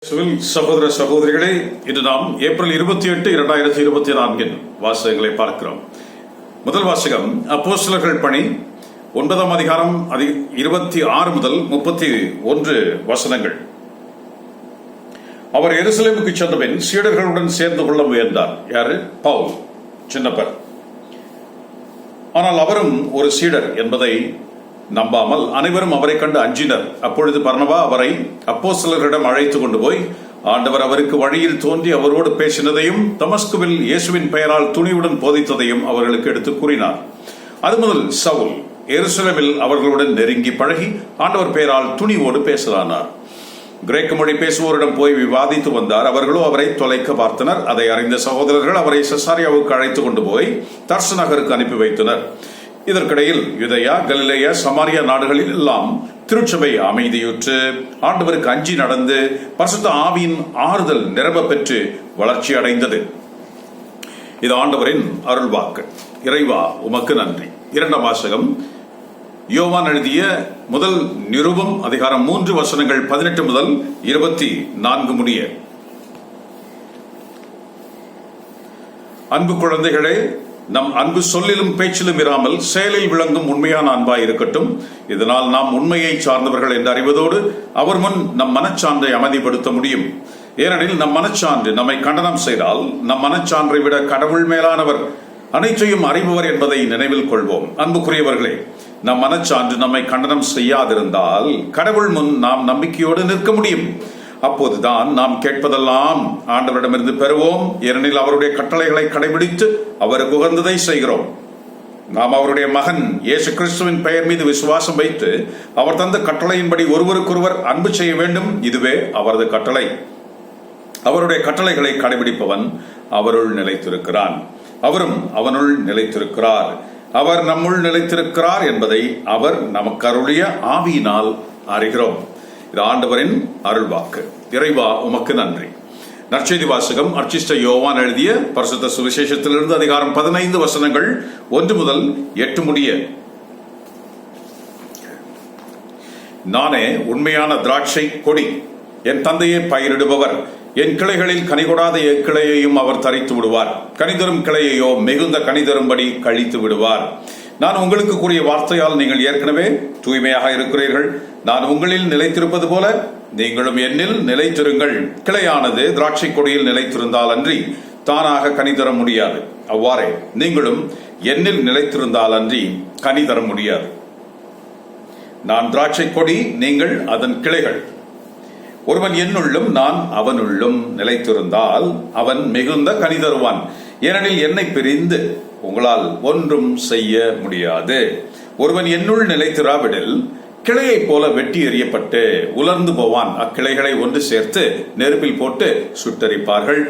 சகோதர சகோதரிகளே, இன்று நாம் ஏப்ரல் 28, 2024 வாசகங்களை பார்க்கிறோம். முதல் வாசகம் அப்போஸ்தலர்கள் பணி 9ஆம் அதிகாரம் 26 முதல் 31 வசனங்கள். அவர் எருசலேமுக்கு சென்றபின் சீடர்களுடன் சேர்ந்து கொள்ள முயன்றார். யாரு? பவுல், சின்னப்பர். ஆனால் அவரும் ஒரு சீடர் என்பதை நம்பாமல் அனைவரும் அவரை கண்டு அஞ்சினர். அப்பொழுது பர்னபா அவரை அப்போஸ்தலர்களிடம் அழைத்து கொண்டு போய் ஆண்டவர் அவருக்கு வழியில் தோன்றி அவரோடு பேசினதையும் தமஸ்குவில் இயேசுவின் பெயரால் துணிவுடன் போதித்ததையும் அவர்களுக்கு எடுத்து கூறினார். அது முதல் சவுல் எருசலேமில் அவர்களுடன் நெருங்கி பழகி ஆண்டவர் பெயரால் துணிவோடு பேசலானார். கிரேக்க மொழி பேசுவோரிடம் போய் விவாதித்து வந்தார். அவர்களோ அவரை தொலைக்க பார்த்தனர். அதை அறிந்த சகோதரர்கள் அவரை செசாரியாவுக்கு அழைத்து கொண்டு போய் தர்சு நகருக்கு அனுப்பி வைத்தனர். இதற்கிடையில் யூதேயா, கலிலேயா, சமாரியா நாடுகளில் எல்லாம் திருச்சபை அமைதியுற்று ஆண்டவருக்கு அஞ்சி நடந்து பரிசுத்த ஆவியின் ஆறுதல் நிரம்ப பெற்று வளர்ச்சி அடைந்தது. இது ஆண்டவரின் அருள்வாக்கு. இறைவா, உமக்கு நன்றி. இரண்டாம் வாசகம் யோவான் எழுதிய முதல் நிருபம் அதிகாரம் 3 வசனங்கள் 18 முதல் 24 முடிய. அன்பு குழந்தைகளே, நம் அன்பு சொல்லிலும் பேச்சிலும் இராமல் செயலில் விளங்கும் உண்மையான அன்பாய் இருக்கட்டும். இதனால் நாம் உண்மையை சார்ந்தவர்கள் என்று அறிவதோடு அவர் முன் நம் மனச்சான்றை அமைதிப்படுத்த முடியும். ஏனெனில் நம் மனச்சான்று நம்மை கண்டனம் செய்தால் நம் மனச்சான்றை விட கடவுள் மேலானவர், அனைத்தையும் அறிபவர் என்பதை நினைவில் கொள்வோம். அன்புக்குரியவர்களே, நம் மனச்சான்று நம்மை கண்டனம் செய்யாதிருந்தால் கடவுள் முன் நாம் நம்பிக்கையோடு நிற்க முடியும். அப்போதுதான் நாம் கேட்பதெல்லாம் ஆண்டவரிடமிருந்து பெறுவோம். ஏனெனில் அவருடைய கட்டளைகளை கடைபிடித்து அவருக்கு உகந்ததை செய்கிறோம். நாம் அவருடைய மகன் இயேசு கிறிஸ்துவின் பெயர் மீது விசுவாசம் வைத்து அவர் தந்த கட்டளையின்படி ஒருவருக்கொருவர் அன்பு செய்ய வேண்டும். இதுவே அவரது கட்டளை. அவருடைய கட்டளைகளை கடைபிடிப்பவன் அவருள் நிலைத்திருக்கிறான், அவரும் அவனுள் நிலைத்திருக்கிறார். அவர் நம்முள் நிலைத்திருக்கிறார் என்பதை அவர் நமக்கு அருளிய ஆவியினால் அறிகிறோம். இது ஆண்டவரின் அருள்வாக்கு. இறைவா, உமக்கு நன்றி. நற்செய்தி வாசகம் அர்ச்சிஷ்ட யோவான் எழுதிய பரிசுத்த சுவிசேஷத்திலிருந்து அதிகாரம் 15 வசனங்கள் 1 முதல் 8 முடிய. நானே உண்மையான திராட்சை கொடி, என் தந்தையே பயிரிடுபவர். என் கிளைகளில் கனிகொடாத எக்கிளையையும் அவர் தரித்து விடுவார், கனிதரும் கிளையையோ மிகுந்த கனிதரும்படி கழித்து விடுவார். நான் உங்களுக்கு கூறிய வார்த்தையால் நீங்கள் ஏற்கனவே தூய்மையாக இருக்கிறீர்கள். நான் உங்களில் நிலைத்திருப்பது போல நீங்களும் என்னில் நிலைத்திருங்கள். கிளையானது திராட்சை கொடியில் நிலைத்திருந்தால் அன்றி தானாக கனி தர முடியாது. அவ்வாறே நீங்களும் என்னில் நிலைத்திருந்தால் அன்றி கனி தர முடியாது. நான் திராட்சை கொடி, நீங்கள் அதன் கிளைகள். ஒருவன் என்னுள்ளும் நான் அவனுள்ளும் நிலைத்திருந்தால் அவன் மிகுந்த கனி தருவான். ஏனெனில் என்னை பிரிந்து உங்களால் ஒன்றும் செய்ய முடியாது. ஒருவன் என்னுள் நிலைத்திராவிடில் கிளையை போல வெட்டி எறியப்பட்டு உலர்ந்து போவான். அக்கிளைகளை ஒன்று சேர்த்து நெருப்பில் போட்டு சுட்டரிப்பார்கள்.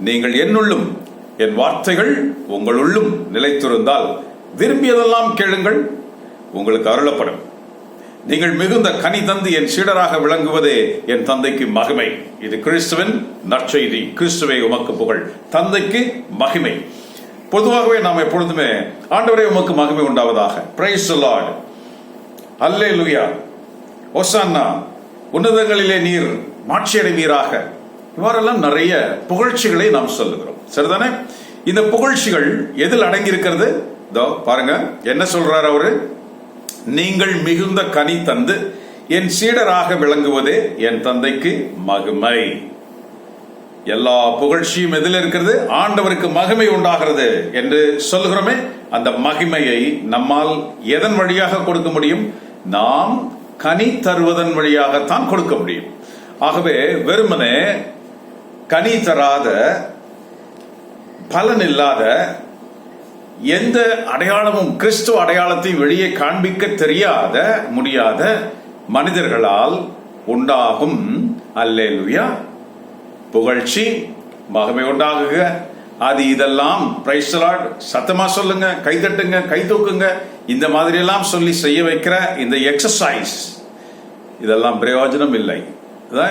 நீங்கள் என்னுள்ளும் என் வார்த்தைகள் உங்களுள்ளும் நிலைத்திருந்தால் விரும்பியதெல்லாம் கேளுங்கள், உங்களுக்கு அருளப்படும். நீங்கள் மிகுந்த கனி தந்து என் சீடராக விளங்குவதே என் தந்தைக்கு மகிமை. இது கிறிஸ்துவின் நற்செய்தி. கிறிஸ்துவே உமக்கு புகழ். தந்தைக்கு மகிமை. பொதுவாகவே நாம் எப்பொழுதுமே ஆண்டவரே உமக்கு மகிமை உண்டாவதாக, பிரைஸ் தி லார்ட், அல்லேலூயா, ஓசான்னா, உன்னதங்களிலே நீர் மாட்சியடைவீராக, இவ்வாறெல்லாம் நிறைய புகழ்ச்சிகளை நாம் சொல்லுகிறோம். சரிதானே? இந்த புகழ்ச்சிகள் எதில் அடங்கி இருக்கிறது? இதோ பாருங்க, என்ன சொல்றாரு அவரு? நீங்கள் மிகுந்த கனி தந்து என் சீடராக விளங்குவதே என் தந்தைக்கு மகிமை. எல்லா புகழ்ச்சியும் எதில் இருக்கிறது? ஆண்டவருக்கு மகிமை உண்டாகிறது என்று சொல்லுகிறோமே. அந்த மகிமையை நம்மால் எதன் வழியாக கொடுக்க முடியும்? நாம் கனி தருவதன் வழியாகத்தான் கொடுக்க முடியும். ஆகவே வெறுமனே கனி தராத, பலன் இல்லாத, எந்த அடையாளமும் கிறிஸ்துவ அடையாளத்தை வெளியே காண்பிக்க தெரியாத முடியாத மனிதர்களால் உண்டாகும் அல்லேலூயா புகழ்ச்சி, மகிமை உண்டாகுக. அது இதெல்லாம் பிரைஸ் தி லார்ட், சத்தமா சொல்லுங்க, கை தட்டுங்க, கை தூக்குங்க, இந்த மாதிரி எல்லாம் சொல்லி செய்ய வைக்கிற இந்த எக்ஸசைஸ், இதெல்லாம் பிரயோஜனம் இல்லை.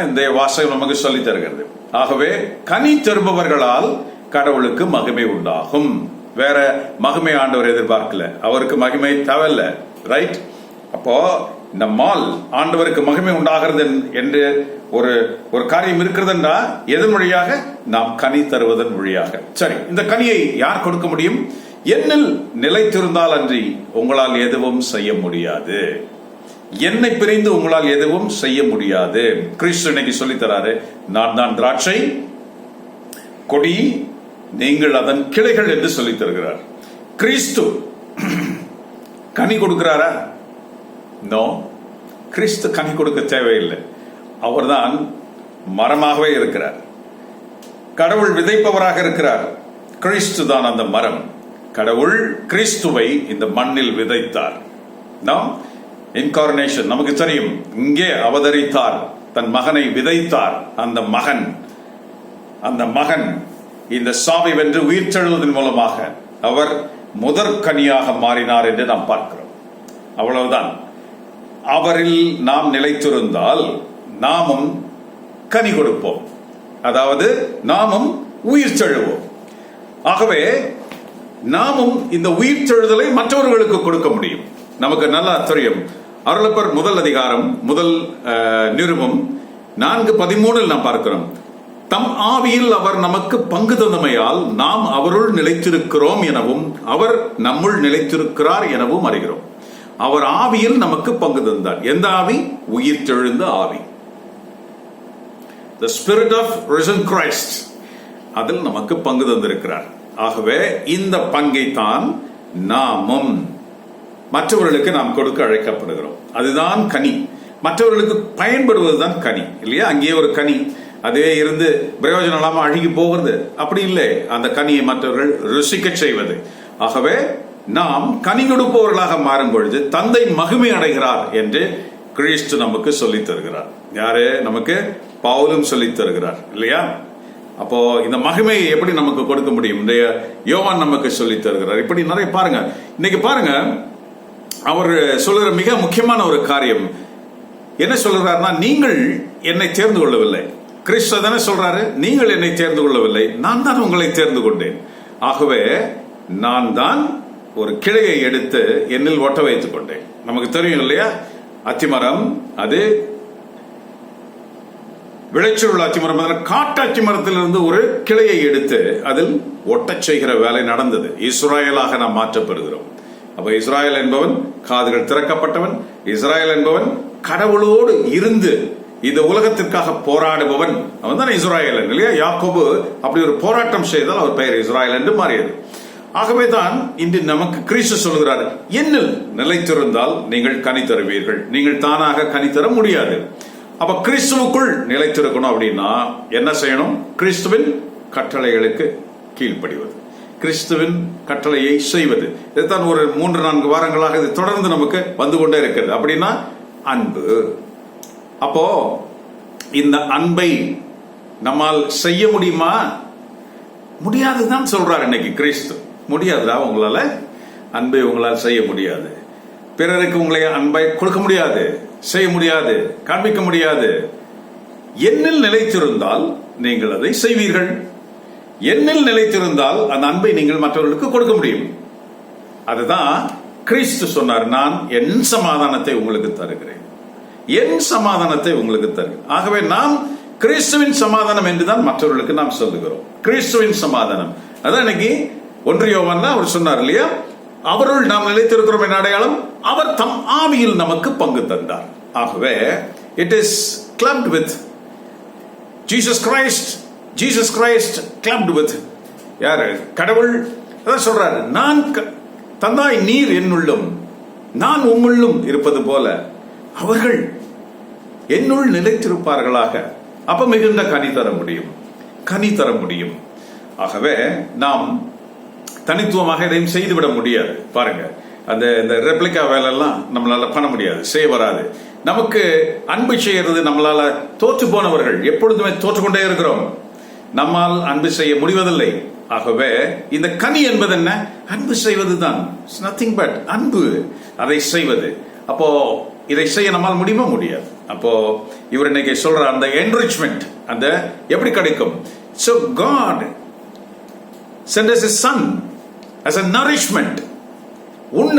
இந்த வாசகம் நமக்கு சொல்லி தருகிறது. ஆகவே கனி தருபவர்களால் கடவுளுக்கு மகிமை உண்டாகும். வேற மகிமை ஆண்டவர் எதிர்பார்க்கல, அவருக்கு மகிமை தேவையில்லை. ரைட்? அப்போ நம்மால் ஆண்டவருக்கு மகிமை உண்டாகிறது என்று ஒரு காரியம் இருக்கிறதுன்றா எதன் வழியாக? நாம் கனி தருவதன் வழியாக. சரி, இந்த கனியை யார் கொடுக்க முடியும்? என்னில் நிலைத்திருந்தால் அன்றி உங்களால் எதுவும் செய்ய முடியாது. என்னை பிரிந்து உங்களால் எதுவும் செய்ய முடியாது. கிறிஸ்து இன்னைக்கு சொல்லித் தராரு, நான் தான் திராட்சை கொடி, நீங்கள் அதன் கிளைகள் என்று சொல்லித் தருகிறார். கிறிஸ்து கனி கொடுக்கிறாரா? நோ, கிறிஸ்து கனி கொடுக்க தேவையில்லை. அவர்தான் மரமாகவே இருக்கிறார். கடவுள் விதைப்பவராக இருக்கிறார். கிறிஸ்து தான் அந்த மரம். கடவுள் கிறிஸ்துவை இந்த மண்ணில் விதைத்தார். நாம் இன்கார்னேஷன் நமக்கு தெரியும். இங்கே அவதரித்தார், தன் மகனை விதைத்தார். அந்த மகன் இந்த சாவை வென்று உயிர்த்தெழுவதன் மூலமாக அவர் முதற் கனியாக மாறினார் என்று நாம் பார்க்கிறோம். அவ்வளவுதான். அவரில் நாம் நிலைத்திருந்தால் நாமும் கனி கொடுப்போம், அதாவது நாமும் உயிர்த்தெழுவோம். ஆகவே நாமும் இந்த உயிர்த்தெழுதலை மற்றவர்களுக்கு கொடுக்க முடியும். நமக்கு நல்லா தெரியும். அருளப்பர் முதல் அதிகாரம் முதல் நிருபம் 4:13 நாம் பார்க்கிறோம். தம் ஆவியில் அவர் நமக்கு பங்கு தந்தமையால் நாம் அவருள் நிலைத்திருக்கிறோம் எனவும் அவர் நம்முள் நிலைத்திருக்கிறார் எனவும் அறிகிறோம். அவர் ஆவியில் நமக்கு பங்கு தந்தார். எந்த ஆவி? உயிர்த்தெழுந்த ஆவி. The spirit of risen Christ, அதில் நமக்கு பங்கு தந்திருக்கிறார். ஆகவே இந்த பங்கை தான் நாமும் மற்றவர்களுக்கு நாம் கொடுக்க அழைக்கப்படுகிறோம். அதுதான் கனி. மற்றவர்களுக்கு பயன்படுவதுதான் கனி, இல்லையா? அங்கேயே ஒரு கனி அதே இருந்து பிரயோஜனம் இல்லாம அழுகி போகிறது, அப்படி இல்லை. அந்த கனியை மற்றவர்கள் ருசிக்க செய்வது. ஆகவே நாம் கனி கொடுப்பவர்களாக மாறும் பொழுது தந்தை மகிமை அடைகிறார் என்று கிறிஸ்து நமக்கு சொல்லித் தருகிறார். யாரு நமக்கு? பவுலும் சொல்லித் தருகிறார், இல்லையா? அப்போ இந்த மகிமையை எப்படி நமக்கு கொடுக்க முடியும்? இன்றைய யோவான் நமக்கு சொல்லித் தருகிறார். இப்படி நிறைய பாருங்க. இன்னைக்கு பாருங்க, அவர் சொல்லுகிற மிக முக்கியமான ஒரு காரியம் என்ன சொல்றாருன்னா, நீங்கள் என்னை தேர்ந்து கொள்ளவில்லை. கிறிஸ்து தானே சொல்றாரு, நீங்கள் என்னை தேர்ந்து கொள்ளவில்லை, நான் தான் உங்களை தேர்ந்து கொண்டேன். ஆகவே நான் தான் ஒரு கிளையை எடுத்து என்னில் ஒட்ட வைத்துக் கொண்டேன். நமக்கு தெரியும் இல்லையா, அத்திமரம் அது விளைச்சல் உள்ள அத்திமரம், காட்டு அத்திமரத்திலிருந்து ஒரு கிளையை எடுத்து அதில் ஒட்டச் செய்கிற வேலை நடந்தது. இஸ்ராயலாக நாம் மாற்றப்படுகிறோம். அப்ப இஸ்ராயல் என்பவன் காதுகள் திறக்கப்பட்டவன். இஸ்ராயல் என்பவன் கடவுளோடு இருந்து இந்த உலகத்திற்காக போராடுபவன். அவன் தான் இஸ்ராயல் இல்லையா? யாக்கோபு அப்படி ஒரு போராட்டம் செய்தால் அவர் பெயர் இஸ்ராயல் என்று மாறியது. ஆகவே தான் இன்று நமக்கு கிறிஸ்து சொல்கிறார், என்னில் நிலைத்திருந்தால் நீங்கள் கனி தருவீர்கள். நீங்கள் தானாக கனி தர முடியாது. அப்ப கிறிஸ்துவுக்குள் நிலைத்திருக்கணும் அப்படின்னா என்ன செய்யணும்? கிறிஸ்துவின் கட்டளைகளுக்கு கீழ்ப்படிவது, கிறிஸ்துவின் கட்டளையை செய்வது. இதுதான் ஒரு 3-4 வாரங்களாக இது தொடர்ந்து நமக்கு வந்து கொண்டே இருக்கிறது. அப்படின்னா அன்பு. அப்போ இந்த அன்பை நம்மால் செய்ய முடியுமா? முடியாதுதான் சொல்றாரு இன்னைக்கு கிறிஸ்து. முடியாதுடா, உங்களால அன்பை உங்களால் செய்ய முடியாது. பிறருக்கு உங்களை அன்பை கொடுக்க முடியாது, செய்ய முடியாது, காண்பிக்க முடியாது. என்னில் நிலைத்திருந்தால் நீங்கள் அதை செய்வீர்கள். என்னில் நிலைத்திருந்தால் அந்த அன்பை நீங்கள் மற்றவர்களுக்கு கொடுக்க முடியும். அதுதான் கிறிஸ்து சொன்னார், நான் என் சமாதானத்தை உங்களுக்கு தருகிறேன், என் சமாதானத்தை உங்களுக்கு தருகிறேன். ஆகவே நாம் கிறிஸ்துவின் சமாதானம் என்றுதான் மற்றவர்களுக்கு நாம் சொல்லுகிறோம். கிறிஸ்துவின் சமாதானம். அதான் இன்னைக்கு 1 யோவான்ல அவர் சொன்னார் இல்லையா, அவருள் நாம் நிலைத்திருக்கிறோம் என்ற அடையாளம், அவர் தம் ஆவியில் நமக்கு பங்கு தந்தார். ஆகவே it is clubbed with Jesus Christ. Jesus Christ clubbed with யாரு? கடவுள். அதான் சொல்றாரு, நான் தந்தாய் நீர் என்னுள்ளும் நான் உம்முள்ளும் இருப்பது போல அவர்கள் என்னுள் நிலைத்திருப்பார்களாக. அப்ப மிகுந்த கனி தர முடியும், கனி தர முடியும். ஆகவே நாம் தனித்துவமாக எதையும் செய்துவிட முடியாது. பாருங்க, அந்த ரெப்ளிகா வேலை எல்லாம் நம்மளால பண்ண முடியாது, செய்ய வராது. நமக்கு அன்பு செய்யறது நம்மளால தோற்று போனவர்கள் எப்பொழுதுமே தோற்றுக்கொண்டே இருக்கிறோம். நம்மால் அன்பு செய்ய முடிவதில்லை. ஆகவே இந்த கனி என்பது என்ன? அன்பு செய்வதுதான். நத்திங் பட் அன்பு, அதை செய்வது. அப்போ இதை செய்ய நம்மால் முடியுமா? முடியாது. அப்போ இவர் இன்னைக்கு சொல்ற அந்த என்ரிச்மெண்ட், அந்த எப்படி கிடைக்கும்? So God sent us His Son as a nourishment. உண்ண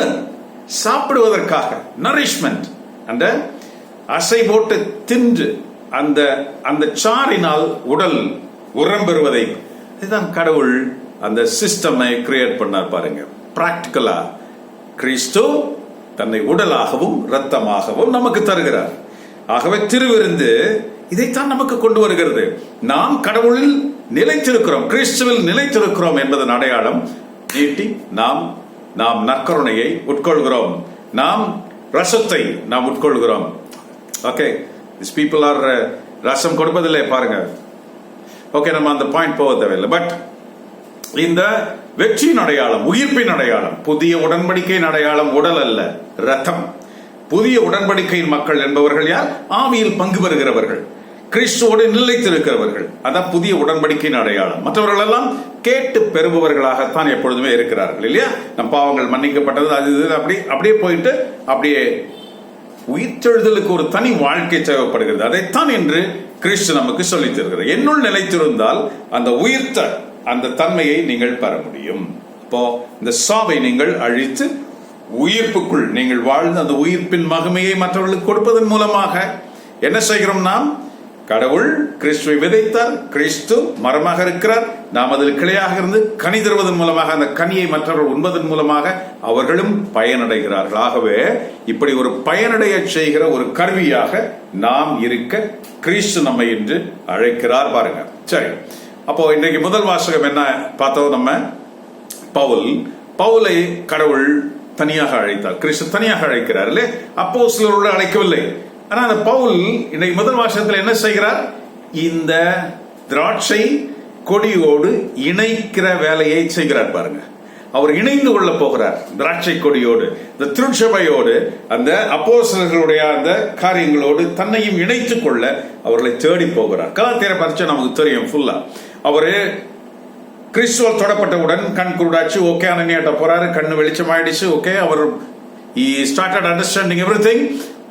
சாப்பிடுவதற்காக nourishment. அந்த அசை போட்டு தின்று அந்த அந்த சாறினால் உடல் உரம் பெறுவதை, இதுதான் கடவுள் அந்த சிஸ்டமை கிரியேட் பண்ணார் பாருங்க. பிராக்டிகலா கிறிஸ்து தன்னை உடலாகவும் இரத்தமாகவும் நமக்கு தருகிறார். ஆகவே திருவிருந்து இதைத்தான் நமக்கு கொண்டு வருகிறது. நாம் கடவுளில் நிலைத்திருக்கிறோம், கிறிஸ்துவில் நிலைத்திருக்கிறோம் என்பதன் அடையாளம். நீட்டி நாம் நாம் நற்கருணையை உட்கொள்கிறோம், நாம் ரசத்தை நாம் உட்கொள்கிறோம். ஓகே, திஸ் பீப்புள் ஆர் ரசம் கொடுப்பதில்லை பாருங்க. ஓகே, நம்ம அந்த பாயிண்ட் போக தேவையில்லை. பட் இந்த வெற்றியின் அடையாளம், உயிர்ப்பின் அடையாளம், புதிய உடன்படிக்கையின் அடையாளம் உடல் அல்ல, ரத்தம். புதிய உடன்படிக்கையின் மக்கள் என்பவர்கள் யார்? ஆவியில் பங்கு பெறுகிறவர்கள், கிறிஸ்துவோடு நிலைத்திருக்கிறவர்கள். அதான் புதிய உடன்படிக்கையின் அடையாளம். மற்றவர்கள் எல்லாம் கேட்டு பெறுபவர்களாகத்தான் எப்பொழுதுமே இருக்கிறார்கள், இல்லையா? நம் பாவங்கள் மன்னிக்கப்பட்டது, அது அப்படியே போயிட்டு அப்படியே உயிர்த்தெழுதலுக்கு ஒரு தனி வாழ்க்கை தேவைப்படுகிறது. அதைத்தான் என்று கிறிஸ்து நமக்கு சொல்லித் தருகிறார். என்னுள் நிலைத்திருந்தால் அந்த உயிர்த்த அந்த தன்மையை நீங்கள் பெற முடியும். இப்போ இந்த சாவை நீங்கள் அழித்து உயிர்ப்புக்குள் நீங்கள் வாழ்ந்து அந்த உயிர்ப்பின் மகிமையை மற்றவர்களுக்கு கொடுப்பதன் மூலமாக என்ன செய்கிறோம்? நாம் கடவுள் கிறிஸ்துவை விதைத்தார், கிறிஸ்து மரமாக இருக்கிறார், நாம் அதில் கிளையாக இருந்து கனி தருவதன் மூலமாக அந்த கனியை மற்றவர்கள் உண்பதன் மூலமாக அவர்களும் பயனடைகிறார்கள். ஆகவே இப்படி ஒரு பயனடைய செய்கிற ஒரு கருவியாக நாம் இருக்க கிறிஸ்து நம்மை இன்று அழைக்கிறார் பாருங்க. சரி, அப்போ இன்றைக்கு முதல் வாசகம் என்ன பார்த்தோம்? நம்ம பவுலை கடவுள் தனியாக அழைத்தார், கிறிஸ்து தனியாக அழைக்கிறார் இல்லையே, அப்போஸ்தலரோடு அழைக்கவில்லை. ஆனா அந்த பவுல் இன்றைக்கு முதல் வாசகத்தில் என்ன செய்கிறார்? இந்த திராட்சை கொடியோடு இணைக்கிற வேலையை செய்கிறார் பாருங்க. அவர் இணைந்து கொள்ள போகிறார் திராட்சை கொடியோடு, இந்த திருச்சபையோடு, அந்த அப்போஸ்தலர்களுடைய அந்த காரியங்களோடு தன்னையும் இணைத்துக் கொள்ள அவர்களை தேடி போகிறார். கலாத்தியரை பரிச்சை நமக்கு தெரியும் ஃபுல்லா. அவரு கிறிஸ்துவால் தொடப்பட்டவுடன் கண் குருடாச்சு, ஓகே, அனனியாட்ட போறாரு, கண்ணு வெளிச்சம் ஆயிடுச்சு, ஓகே, அவர் ஸ்டார்டட் அண்டர்ஸ்டாண்டிங் எவ்ரிதிங்.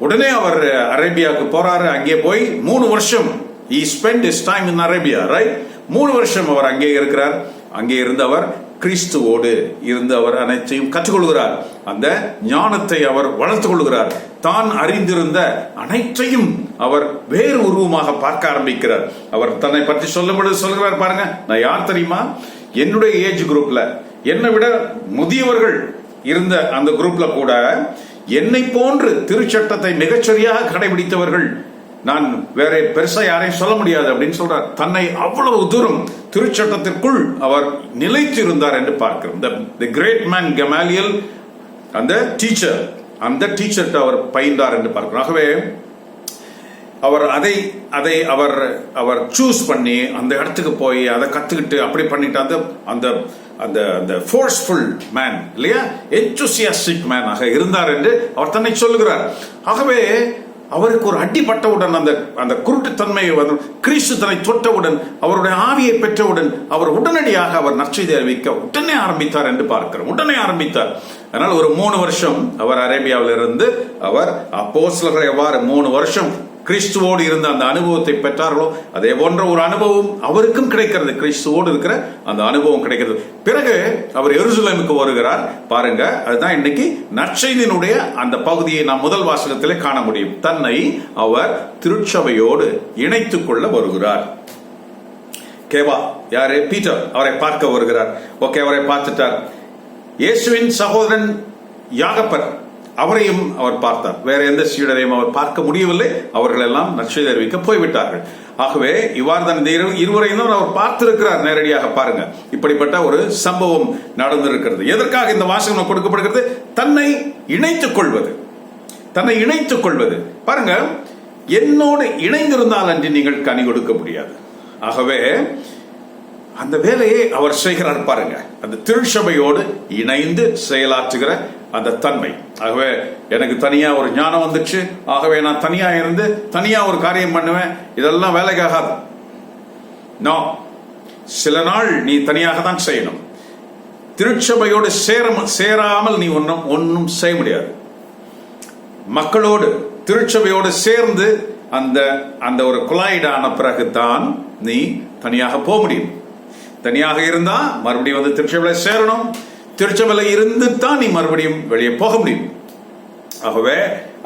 உடனே அவர் அரேபியாவுக்கு போறாரு. அங்கே போய் 3 வருஷம் he spent his time in Arabia, right? 3 வருஷம் அவர் அங்கே இருக்கிறார். அங்கே இருந்து அவர் கிறிஸ்துவோடு இருந்து அவர் அனைத்தையும் கற்றுக்கொள்கிறார். அந்த ஞானத்தை அவர் வளர்த்துக் கொள்கிறார். தான் அறிந்திருந்த அனைத்தையும் அவர் வேறு உருவமாக பார்க்க ஆரம்பிக்கிறார். அவர் தன்னை பற்றி சொல்லும் பொழுது சொல்கிறார் பாருங்க, நான் யார் தெரியுமா? என்னுடைய ஏஜ் குரூப்ல என்னை விட முதியவர்கள் இருந்த அந்த குரூப்ல கூட என்னை போன்று திருச்சட்டத்தை மிகச்சரியாக கடைபிடித்தவர்கள், நான் வேற பெருசா யாரையும் சொல்ல முடியாது அப்படின்னு சொல்றார். தன்னை அவ்வளவு தூரம் திருச்சட்டத்திற்குள் அவர் நிலைத்திருந்தார் என்று பார்க்கிறோம். the great man Gamaliel, அந்த டீச்சர், அந்த டீச்சர்கிட்ட அவர் பயின்றார் என்று பார்க்கிறோம். ஆகவே அவர் அதை அவர் சூஸ் பண்ணி அந்த இடத்துக்கு போய் அதை கத்துக்கிட்டு அப்படி பண்ணிட்டு அந்த அந்த ஃபோர்ஸ்ஃபுல் மேன் இல்லையா, என்தூசியாஸ்டிக் மேன் ஆக இருந்தார் என்று அவர் தன்னை சொல்லுகிறார். ஆகவே அவருக்கு ஒரு அடிப்பட்டவுடன் அந்த குருட்டுத்தன்மையை கிறிஸ்து தன்னை தொட்டவுடன், அவருடைய ஆவியை பெற்றவுடன் அவர் உடனடியாக அவர் நற்செய்தி அறிவிக்க உடனே ஆரம்பித்தார் என்று பார்க்கிறோம். உடனே ஆரம்பித்தார். அதனால் ஒரு 3 வருஷம் அவர் அரேபியாவில் இருந்து அவர் அப்போஸ்தலர்கள் எவ்வாறு 3 வருஷம் கிறிஸ்துவோடு இருந்த அந்த அனுபவத்தை பெற்றார்களோ அதே போன்ற ஒரு அனுபவம் அவருக்கும் கிடைக்கிறது. கிறிஸ்துவோடு இருக்கிற அந்த அனுபவம் கிடைக்கிறது. பிறகு அவர் எருசலேமுக்கு வருகிறார் பாருங்க. அதுதான் இன்னைக்கு நற்செய்தியினுடைய அந்த பகுதியை நாம் முதல் வாசகத்திலே காண முடியும். தன்னை அவர் திருச்சபையோடு இணைத்துக் கொள்ள வருகிறார். கேவா யாரு? பீட்டர் அவரை பார்க்க வருகிறார். ஓகே, அவரை பார்த்துட்டார். இயேசுவின் சகோதரன் யாகப்பர் அவரையும் அவர் பார்த்தார். வேற எந்த சீடரையும் அவர் பார்க்க முடியவில்லை. அவர்கள் எல்லாம் நற்செய்தி அறிவிக்க போய்விட்டார்கள். ஆகவே இவ்வாறு தான் இந்த இருவரையும் அவர் பார்த்திருக்கிறார் நேரடியாக. பாருங்க, இப்படிப்பட்ட ஒரு சம்பவம் நடந்திருக்கிறது. எதற்காக இந்த வாசகம் கொடுக்கப்படுகிறது? தன்னை இணைத்துக் கொள்வது, தன்னை இணைத்துக் கொள்வது. பாருங்க, என்னோடு இணைந்திருந்தால் அன்றி நீங்கள் கனி கொடுக்க முடியாது. ஆகவே அந்த வேலையை அவர் செய்கிறார் பாருங்க. அந்த திருச்சபையோடு இணைந்து செயலாற்றுகிற அந்த தன்மை. ஆகவே எனக்கு தனியா ஒரு ஞானம் வந்துச்சு, ஆகவே நான் தனியா இருந்து தனியா ஒரு காரியம் பண்ணுவேன், இதெல்லாம் வேலைக்காகாது. சில நாள் நீ தனியாக தான் செய்யணும். திருச்சபையோடு சேராமல் நீ ஒன்னும் செய்ய முடியாது. மக்களோடு திருச்சபையோடு சேர்ந்து அந்த ஒரு கொலாய்டான பிறகுதான் நீ தனியாக போக முடியும். தனியாக இருந்தா மறுபடியும் திருச்சபையில சேரணும். திருச்சபையில இருந்து தான் நீ மறுபடியும் வெளியே போக முடியும். ஆகவே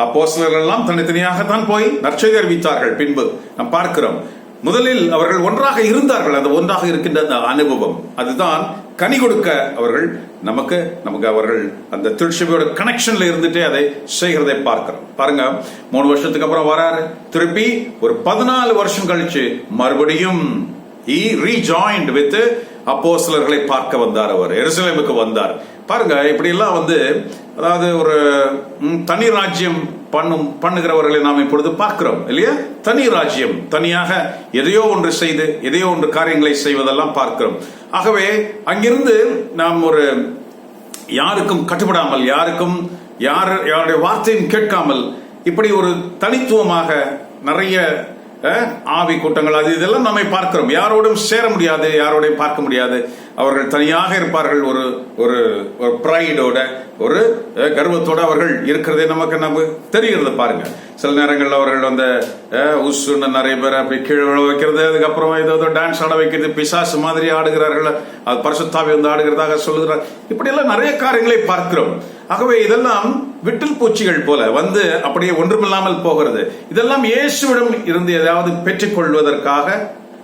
அப்போஸ்தலர்கள் எல்லாம் தனித்தனியாகத்தான் போய் நற்செய்தி அறிவித்தார்கள். பின்பு நாம் பார்க்கிறோம், முதலில் அவர்கள் ஒன்றாக இருந்தார்கள். அந்த ஒன்றாக இருக்கின்ற அந்த அனுபவம், அதுதான் கனி கொடுக்க அவர்கள் நமக்கு அவர்கள் அந்த திருச்சபையோட கனெக்ஷன்ல இருந்துட்டே அதை செய்கிறதை பார்க்கிறோம். பாருங்க, 3 வருஷத்துக்கு அப்புறம் வராரு, திருப்பி ஒரு 14 வருஷம் கழிச்சு மறுபடியும் he rejoined with அப்போஸ்தலர்களை பார்க்க வந்தார். அவர் எருசலேமுக்கு வந்தார். பாருங்க, இப்படி எல்லாம் அதாவது ஒரு தனி ராஜ்யம் பண்ணுகிறவர்களை நாம் இப்பொழுது பார்க்கிறோம் இல்லையா? தனி ராஜ்யம், தனியாக எதையோ ஒன்று செய்து எதையோ ஒன்று காரியங்களை செய்வதெல்லாம் பார்க்கிறோம். ஆகவே அங்கிருந்து நாம் ஒரு யாருக்கும் கட்டுப்படாமல், யாருடைய வார்த்தையும் கேட்காமல், இப்படி ஒரு தனித்துவமாக நிறைய ஆவி கூட்டங்கள் அது இதெல்லாம் நம்மை பார்க்கிறோம். யாரோடும் சேர முடியாது, யாரோடையும் பார்க்க முடியாது. அவர்கள் தனியாக இருப்பார்கள். ஒரு பிரைடோட, ஒரு கர்வத்தோட அவர்கள் இருக்கிறதே நமக்கு தெரிகிறது. பாருங்க, சில நேரங்களில் அவர்கள் உசுன்னு நிறைய பேர் அப்படி கீழே வைக்கிறது, அதுக்கப்புறம் ஏதோ டான்ஸ் ஆட வைக்கிறது, பிசாசு மாதிரி ஆடுகிறார்கள், அது பரிசுத்தாவி ஆடுகிறதாக சொல்லுகிறார். இப்படி எல்லாம் நிறைய காரியங்களை பார்க்கிறோம். ஆகவே இதெல்லாம் விட்டில் பூச்சிகள் போல அப்படியே ஒன்றுமில்லாமல் போகிறது. இதெல்லாம் இயேசுவிடம் இருந்து ஏதாவது பெற்றுக் கொள்வதற்காக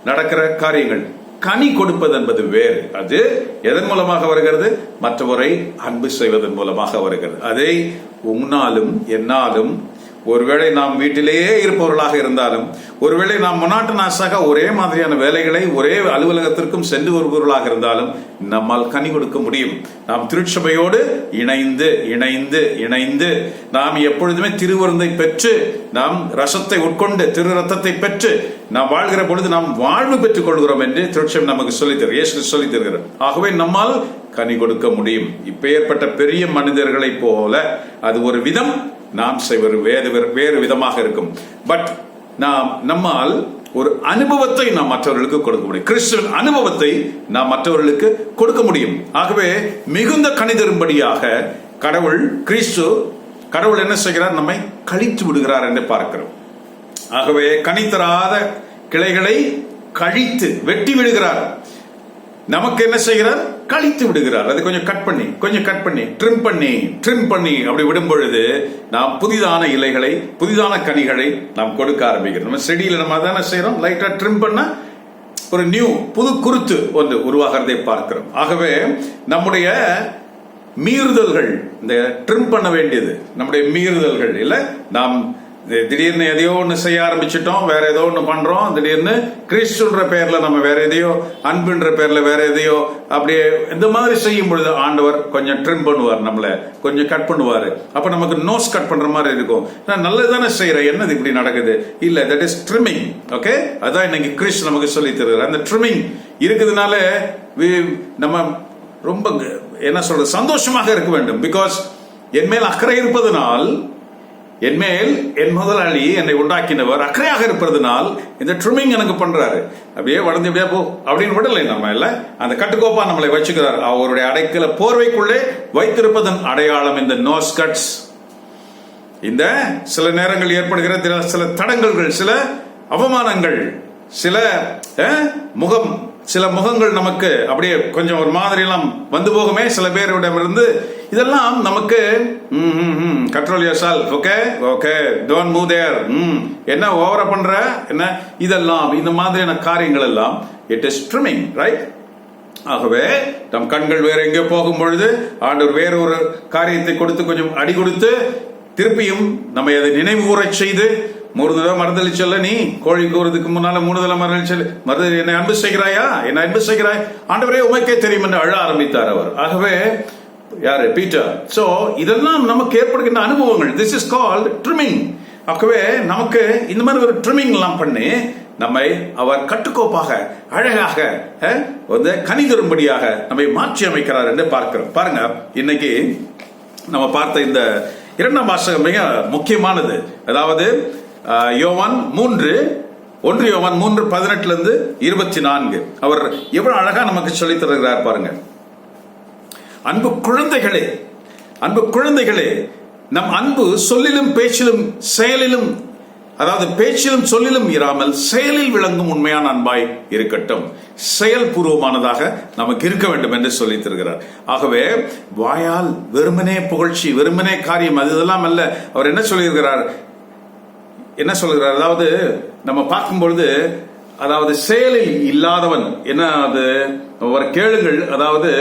நடக்கிற காரியங்கள். கனி கொடுப்பது என்பது வேறு. அது எதன் மூலமாக வருகிறது? மற்றவரை அன்பு செய்வதன் மூலமாக வருகிறது. அதை உன்னாலும் என்னாலும், ஒருவேளை நாம் வீட்டிலேயே இருப்பவர்களாக இருந்தாலும், ஒருவேளை நாம் மொனாட்டனாஸாக ஒரே மாதிரியான வேலைகளை ஒரே அலுவலகத்திற்கும் சென்று வருபவர்களாக இருந்தாலும் நம்மால் கனி கொடுக்க முடியும். நாம் திருச்சபையோடு இணைந்து இணைந்து இணைந்து நாம் எப்பொழுதுமே திருவிருந்தை பெற்று, நாம் ரசத்தை உட்கொண்டு திரு ரத்தத்தை பெற்று நாம் வாழ்கிற பொழுது நாம் வாழ்வு பெற்றுக் கொள்கிறோம் என்று திருச்சபை நமக்கு சொல்லித்தரு, இயேசு சொல்லித் தருகிறார். ஆகவே நம்மால் கனி கொடுக்க முடியும். இப்ப ஏற்பட்ட பெரிய மனிதர்களை போல அது ஒரு விதம், நாம் செய்வது வேறு விதமாக இருக்கும். பட் நம்மால் ஒரு அனுபவத்தை நாம் மற்றவர்களுக்கு கொடுக்க முடியும். கிறிஸ்துவின் அனுபவத்தை நாம் மற்றவர்களுக்கு கொடுக்க முடியும். ஆகவே மிகுந்த கனி தரும்படியாக கடவுள் என்ன செய்கிறார்? நம்மை கழித்து விடுகிறார் என்று பார்க்கிறோம். ஆகவே கனி தராத கிளைகளை கழித்து வெட்டி விடுகிறார். நமக்கு என்ன செய்கிறார்? கழித்து விடுகிறார். அது கொஞ்சம் கட் பண்ணி ட்ரிம் பண்ணி அப்படி விடும் பொழுது நாம் புதிதான இலைகளை, புதிதான கனிகளை நாம் கொடுக்க ஆரம்பிக்கிறோம். நம்ம செடியில நம்ம அதான செய்யறோம், லைட்டா ட்ரிம் பண்ண ஒரு புது குருத்து ஒன்று உருவாகிறதை பார்க்கிறோம். ஆகவே நம்முடைய மீறுதல்கள், இந்த ட்ரிம் பண்ண வேண்டியது நம்முடைய மீறுதல்கள் இல்ல. நாம் திடீர்னு எதையோ ஒன்று செய்ய ஆரம்பிச்சிட்டோம், வேற ஏதோ ஒன்று பண்றோம், திடீர்னு கிறிஸ்துன்ற பேர்ல நம்ம வேற எதையோ, அன்புன்ற பேர்ல வேற எதையோ அப்படியே இந்த மாதிரி செய்யும் பொழுது ஆண்டவர் கொஞ்சம் ட்ரிம் பண்ணுவார், நம்மள கொஞ்சம் கட் பண்ணுவாரு. அப்ப நமக்கு நோஸ் கட் பண்ற மாதிரி இருக்கும். நான் நல்லதானே செய்யறேன், என்னது இப்படி நடக்குது? இல்ல, தட் இஸ் ட்ரிம்மிங். ஓகே, அதான் இன்னைக்கு கிறிஸ்து நமக்கு சொல்லி தருகிறார். அந்த ட்ரிம்மிங் இருக்குதுனால நம்ம ரொம்ப என்ன சொல்றது, சந்தோஷமாக இருக்க வேண்டும். பிகாஸ் என் மேல் அக்கறை இருப்பதனால், என் முதலாளி என்னை உண்டாக்கினவர் அக்கறையாக இருப்பதனால் இந்த ட்ரிம்மிங் எனக்கு பண்றாரு. அப்படியே வளர்ந்து அப்படியே போ அப்படின்னு விடலை. நம்ம இல்ல, அந்த கட்டுக்கோப்பா நம்மளை வச்சுக்கிறார். அவருடைய அடைக்கல போர்வைக்குள்ளே வைத்திருப்பதன் அடையாளம் இந்த நோஸ் கட்ஸ். இந்த சில நேரங்கள் ஏற்படுகிற சில தடங்கல்கள், சில அவமானங்கள், சில முகங்கள் நமக்கு அப்படியே கொஞ்சம் ஒரு மாதிரி எல்லாம் வந்து போகுமே சில பேரிடமிருந்து. இதெல்லாம் நமக்கு control yourself. Okay, don't move there, என்ன ஓவரா பண்ற என்ன, இதெல்லாம் இந்த மாதிரியான காரியங்கள் எல்லாம் இட் இஸ் ட்ரிம்மிங், ரைட்? ஆகவே நம் கண்கள் வேற எங்கே போகும் பொழுது ஆண்டவர் வேற ஒரு காரியத்தை கொடுத்து கொஞ்சம் அடி கொடுத்து திருப்பியும் நம்ம அதை நினைவு கூறச் செய்து, 3 தடவை மறுதளிச்சல்ல நீ, கோழி கூறதுக்கு முன்னால 3 தடவை மறுதளிச்சல், என்னை அன்பு செய்கிறாயா, என்ன அன்பு செய்கிறாய், ஆண்டவரே உமைக்கே தெரியும் என்று அழ ஆரம்பித்தார் அவர். ஆகவே யாரு? பீட்டர். சோ இதெல்லாம் நமக்கு ஏற்படுகின்ற அனுபவங்கள். This is called trimming. ஆகவே நமக்கு இந்த மாதிரி ஒரு ட்ரிம்மிங் எல்லாம் பண்ணி நம்மை அவர் கட்டுக்கோப்பாக அழகாக கனி தரும்படியாக நம்மை மாற்றி அமைக்கிறார் என்று பார்க்கிறோம். பாருங்க, இன்னைக்கு நம்ம பார்த்த இந்த 2ஆம் வாசகம் மிக முக்கியமானது. அதாவது யோவான் 1 யோவான் 3:18-24 அவர் எவ்வளவு அழகா நமக்கு சொல்லித் தருகிறார் பாருங்க. அன்பு குழந்தைகளே, நம் அன்பு சொல்லிலும் பேச்சிலும் செயலிலும் அதாவது பேச்சிலும் சொல்லிலும் இராமல் செயலில் விளங்கும் உண்மையான அன்பாய் இருக்கட்டும். செயல்பூர்வமானதாக நமக்கு இருக்க வேண்டும் என்று சொல்லி தருகிறார். ஆகவே வாயால் வெறுமனே புகழ்ச்சி, வெறுமனே காரியம் அதெல்லாம் அல்ல. அவர் என்ன சொல்லியிருக்கிறார்? அதாவது நம்ம பார்க்கும் பொழுது, அதாவது செயலில் இல்லாதவன் என்ன அது கேளுங்கள், அதாவது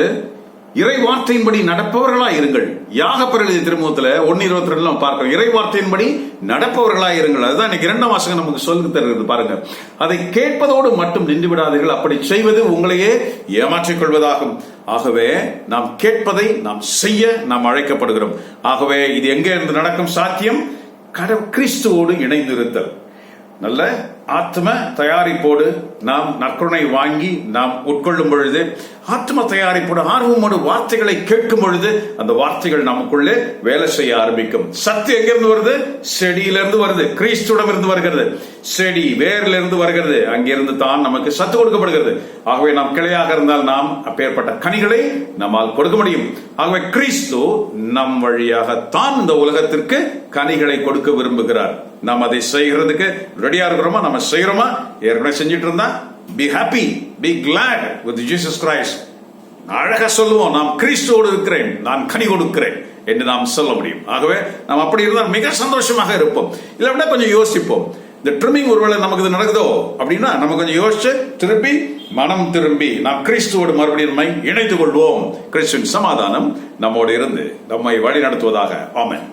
இறை வார்த்தையின்படி நடப்பவர்களாய் இருங்கள். யாகப்பர் திருமுகத்துல 1:22 பார்க்கிறோம். இறை வார்த்தையின்படி நடப்பவர்களாய் இருங்கள். அதுதான் இன்னைக்கு 2ஆம் வாசகம் நமக்கு சொல்லி தருகிறது. பாருங்க, அதை கேட்பதோடு மட்டும் நின்று விடாதீர்கள், அப்படி செய்வது உங்களையே ஏமாற்றிக் கொள்வதாகும். ஆகவே நாம் கேட்பதை நாம் செய்ய நாம் அழைக்கப்படுகிறோம். ஆகவே இது எங்கே இருந்து நடக்கும் சாத்தியம்? கிறிஸ்துவோடு இணைந்திருத்தல், நல்ல ஆத்ம தயாரிப்போடு நாம் நற்கருணை வாங்கி நாம் உட்கொள்ளும் பொழுது, ஆத்ம தயாரிப்போடு ஆர்வமோடு வார்த்தைகளை கேட்கும் பொழுது அந்த வார்த்தைகள் நமக்குள்ளே வேலை செய்ய ஆரம்பிக்கும். சத்து எங்கிருந்து வருது? செடியிலிருந்து வருது, கிறிஸ்துவிடமிருந்து வருகிறது. செடி வேரிலிருந்து வருகிறது, அங்கிருந்து தான் நமக்கு சத்து கொடுக்கப்படுகிறது. ஆகவே நாம் கிளையாக இருந்தால் நாம் அப்பேற்பட்ட கனிகளை நம்மால் கொடுக்க முடியும். ஆகவே கிறிஸ்து நம் வழியாகத்தான் இந்த உலகத்திற்கு கனிகளை கொடுக்க விரும்புகிறார். நாம் அதை செய்கிறதுக்கு ரெடியா இருக்கிறோமா? நம்ம செய்யறோமா? ஏற்கனவே செஞ்சிட்டு இருந்தா be happy, be glad with Jesus Christ. அழகா சொல்லுவோம், நாம் கிறிஸ்துவோடு இருக்கிறேன், நான் கனி கொடுக்கிறேன் என்று நாம் சொல்ல முடியும். ஆகவே நாம் அப்படி இருந்தால் மிக சந்தோஷமாக இருப்போம். இல்ல கொஞ்சம் யோசிப்போம், இந்த ட்ரிம்மிங் ஒருவேளை நமக்கு இது நடக்குதோ அப்படின்னா நம்ம கொஞ்சம் யோசிச்சு திருப்பி மனம் திரும்பி நாம் கிறிஸ்துவோடு மறுபடியும் நம்மை இணைத்துக் கொள்வோம். கிறிஸ்துவின் சமாதானம் நம்மோடு இருந்து நம்மை வழி நடத்துவதாக. ஆமென்.